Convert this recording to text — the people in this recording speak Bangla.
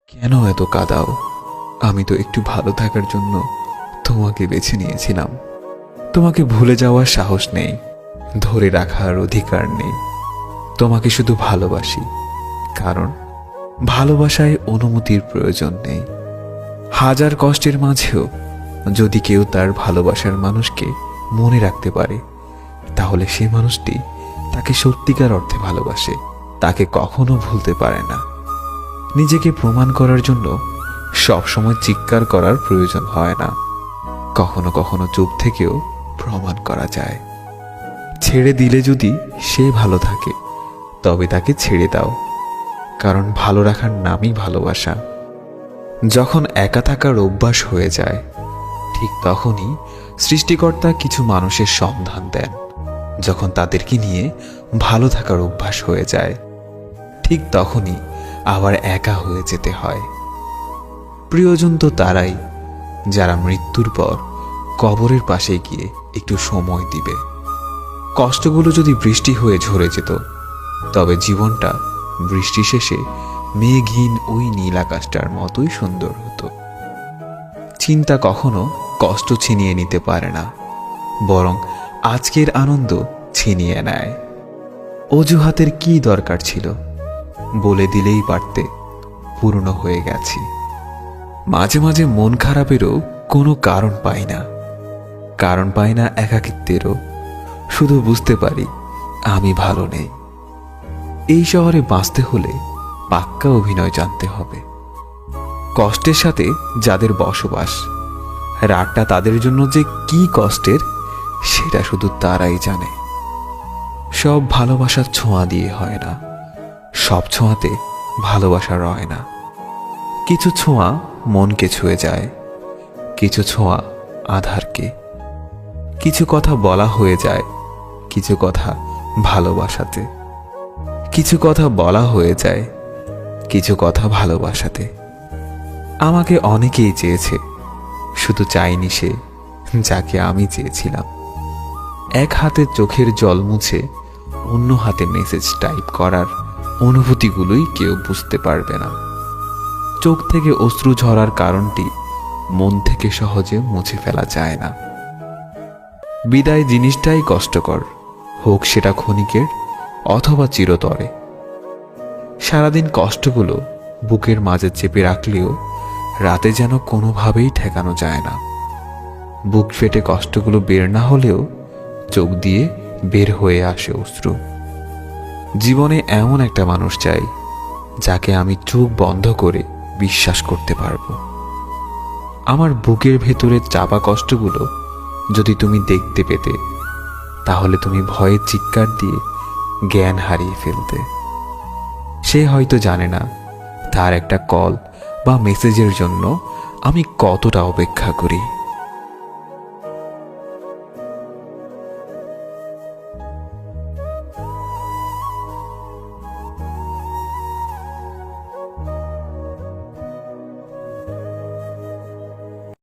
কেন এত কাঁদাও? আমি তো একটু ভালো থাকার জন্য তোমাকে বেছে নিয়েছিলাম। তোমাকে ভুলে যাওয়ার সাহস নেই, ধরে রাখার অধিকার নেই। তোমাকে শুধু ভালোবাসি, কারণ ভালোবাসায় অনুমতির প্রয়োজন নেই। হাজার কষ্টের মাঝেও যদি কেউ তার ভালোবাসার মানুষকে মনে রাখতে পারে, তাহলে সে মানুষটি তাকে সত্যিকার অর্থে ভালোবাসে, তাকে কখনো ভুলতে পারে না। নিজেকে প্রমাণ করার জন্য সবসময় চিৎকার করার প্রয়োজন হয় না, কখনো কখনো চুপ থেকেও প্রমাণ করা যায়। ছেড়ে দিলে যদি সে ভালো থাকে, তবে তাকে ছেড়ে দাও, কারণ ভালো রাখার নামই ভালোবাসা। যখন একা থাকার অভ্যাস হয়ে যায়, ঠিক তখনই সৃষ্টিকর্তা কিছু মানুষের সন্ধান দেন। যখন তাদেরকে নিয়ে ভালো থাকার অভ্যাস হয়ে যায়, ঠিক তখনই আবার একা হয়ে যেতে হয়। প্রিয়জন তো তারাই যারা মৃত্যুর পর কবরের পাশে গিয়ে একটু সময় দিবে। কষ্টগুলো যদি বৃষ্টি হয়ে ঝরে যেত, তবে জীবনটা বৃষ্টি শেষে মেঘহীন ওই নীল আকাশটার মতোই সুন্দর হতো। চিন্তা কখনো কষ্ট ছিনিয়ে নিতে পারে না, বরং আজকের আনন্দ ছিনিয়ে নেয়। অজুহাতের কি দরকার ছিল? বলে দিলেই পারতে, পুরনো হয়ে গেছি। মাঝে মাঝে মন খারাপেরও কোনো কারণ পাই না, কারণ পাই না একাকিত্বেরও। শুধু বুঝতে পারি আমি ভালো নেই। এই শহরে বাঁচতে হলে পাক্কা অভিনয় জানতে হবে। কষ্টের সাথে যাদের বসবাস, রাতটা তাদের জন্য যে কি কষ্টের, সেটা শুধু তারাই জানে। সব ভালোবাসার ছোঁয়া দিয়ে হয় না, সব ছোঁয়াতে ভালোবাসা রয় না। কিছু ছোঁয়া মনকে ছুঁয়ে যায়, কিছু ছোঁয়া আধারকে। কিছু কথা বলা হয়ে যায়, কিছু কথা ভালোবাসাতে। কিছু কথা বলা হয়ে যায়, কিছু কথা ভালোবাসাতে। আমাকে অনেকেই চেয়েছে, শুধু চাইনি সে যাকে আমি চেয়েছিলাম। এক হাতে চোখের জল মুছে অন্য হাতে মেসেজ টাইপ করার অনুভূতিগুলোই কেউ বুঝতে পারবে না। চোখ থেকে অশ্রু ঝরার কারণটি মন থেকে সহজে মুছে ফেলা যায় না। বিদায় জিনিসটাই কষ্টকর, হোক সেটা ক্ষণিকের অথবা চিরতরে। সারাদিন কষ্টগুলো বুকের মাঝে চেপে রাখলেও রাতে যেন কোনোভাবেই ঠেকানো যায় না। বুক ফেটে কষ্টগুলো বের না হলেও চোখ দিয়ে বের হয়ে আসে অশ্রু। জীবনে এমন একটা মানুষ চাই, যাকে আমি চোখ বন্ধ করে বিশ্বাস করতে পারবো। আমার বুকের ভেতরে চাপা কষ্টগুলো যদি তুমি দেখতে পেতে, তাহলে তুমি ভয়ে চিৎকার দিয়ে জ্ঞান হারিয়ে ফেলতে। সে হয়তো জানে না তার একটা কল বা মেসেজের জন্য আমি কতটা অপেক্ষা করি।